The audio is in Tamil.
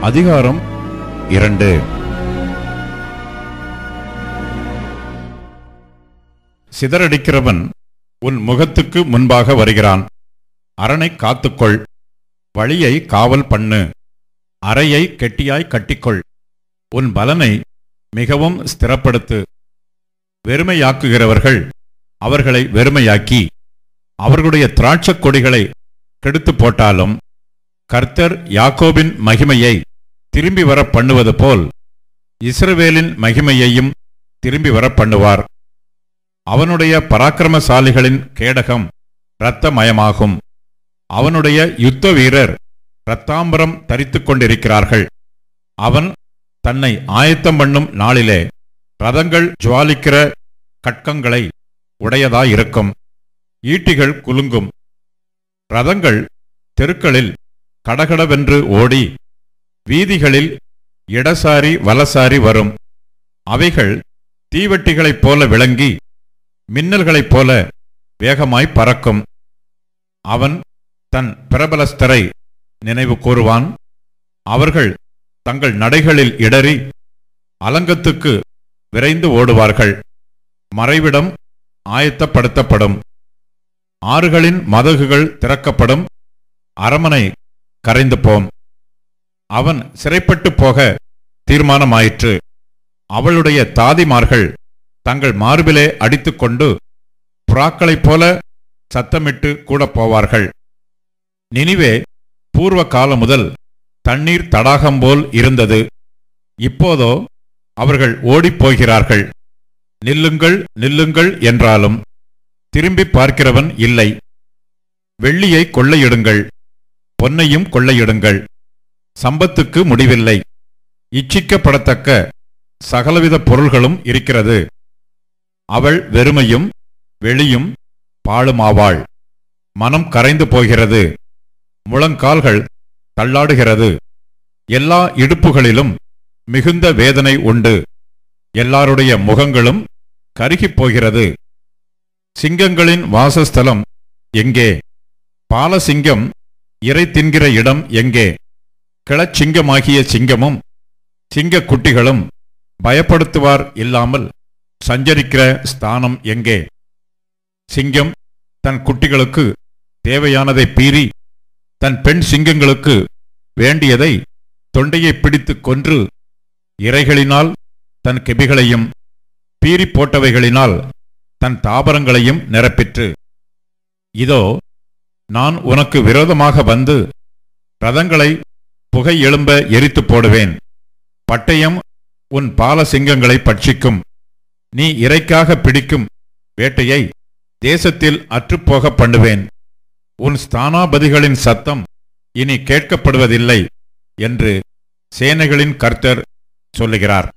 அதிகாரம் 2. சிதறடிக்கிறவன் உன் முகத்துக்கு முன்பாக வருகிறான். அரணை காத்துக்கொள், வழியை காவல் பண்ணு, அறையை கெட்டியாய் கட்டிக்கொள், உன் பலனை மிகவும் ஸ்திரப்படுத்து. வெறுமையாக்குகிறவர்கள் அவர்களை வெறுமையாக்கி அவர்களுடைய திராட்சக் கொடிகளை கெடுத்து போட்டாலும், கர்த்தர் யாக்கோபின் மகிமையை திரும்பி வர பண்ணுவது போல் இஸ்ரவேலின் மகிமையையும் திரும்பி வர பண்ணுவார். அவனுடைய பராக்கிரமசாலிகளின் கேடகம் இரத்தமயமாகும். அவனுடைய யுத்த வீரர் இரத்தாம்பரம் தரித்து கொண்டிருக்கிறார்கள். அவன் தன்னை ஆயத்தம் பண்ணும் நாளிலே ரதங்கள் ஜுவாலிக்கிற கட்கங்களை உடையதாயிருக்கும். ஈட்டிகள் குலுங்கும். ரதங்கள் தெருக்களில் கடகடவென்று ஓடி வீதிகளில் இடசாரி வலசாரி வரும். அவைகள் தீவெட்டிகளைப் போல விளங்கி மின்னல்களைப் போல வேகமாய் பறக்கும். அவன் தன் பிரபலஸ்தரை நினைவு கூறுவான். அவர்கள் தங்கள் நடைகளில் இடறி அலங்கத்துக்கு விரைந்து ஓடுவார்கள். மறைவிடம் ஆயத்தப்படுத்தப்படும். ஆறுகளின் மதகுகள் திறக்கப்படும். அரமனை கரைந்து போம். அவன் சிறைப்பட்டு போக தீர்மானமாயிற்று. அவளுடைய தாதிமார்கள் தங்கள் மார்பிலே அடித்துக்கொண்டு புறாக்களைப் போல சத்தமிட்டு கூட போவார்கள். நினிவே பூர்வ காலம் முதல் தண்ணீர் தடாகம் போல் இருந்தது. இப்போதோ அவர்கள் ஓடிப்போகிறார்கள். நில்லுங்கள் நில்லுங்கள் என்றாலும் திரும்பி பார்க்கிறவன் இல்லை. வெள்ளியை கொள்ளையிடுங்கள், பொன்னையும் கொள்ளையிடுங்கள், சம்பத்துக்கு முடிவில்லை. இச்சிக்கப்படத்தக்க சகலவித பொருள்களும் இருக்கிறது. அவள் வெறுமையும் வெளியும் பாழுமாவாள். மனம் கரைந்து போகிறது. முழங்கால்கள் தள்ளாடுகிறது. எல்லா இடுப்புகளிலும் மிகுந்த வேதனை உண்டு. எல்லாருடைய முகங்களும் கருகிப் போகிறது. சிங்கங்களின் வாசஸ்தலம் எங்கே? பாலசிங்கம் இறை தின்கிற இடம் எங்கே? கிளச்சிங்கமாகிய சிங்கமும் சிங்க குட்டிகளும் பயப்படுத்துவார் இல்லாமல் சஞ்சரிக்கிற ஸ்தானம் எங்கே? சிங்கம் தன் குட்டிகளுக்கு தேவையானதை பீறி தன் பெண் சிங்கங்களுக்கு வேண்டியதை தொண்டையை பிடித்து கொன்று இரைகளினால் தன் கெபிகளையும் பீறி போட்டவைகளினால் தன் தாபரங்களையும் நிரப்பிற்று. இதோ நான் உனக்கு விரோதமாக வந்து ரதங்களை புகை எழும்ப எரித்து போடுவேன். பட்டயம் உன் பாலசிங்கங்களை பட்சிக்கும். நீ இறைக்காக பிடிக்கும் வேட்டையை தேசத்தில் அற்றுப்போக பண்ணுவேன். உன் ஸ்தானாபதிகளின் சத்தம் இனி கேட்கப்படுவதில்லை என்று சேனைகளின் கர்த்தர் சொல்லுகிறார்.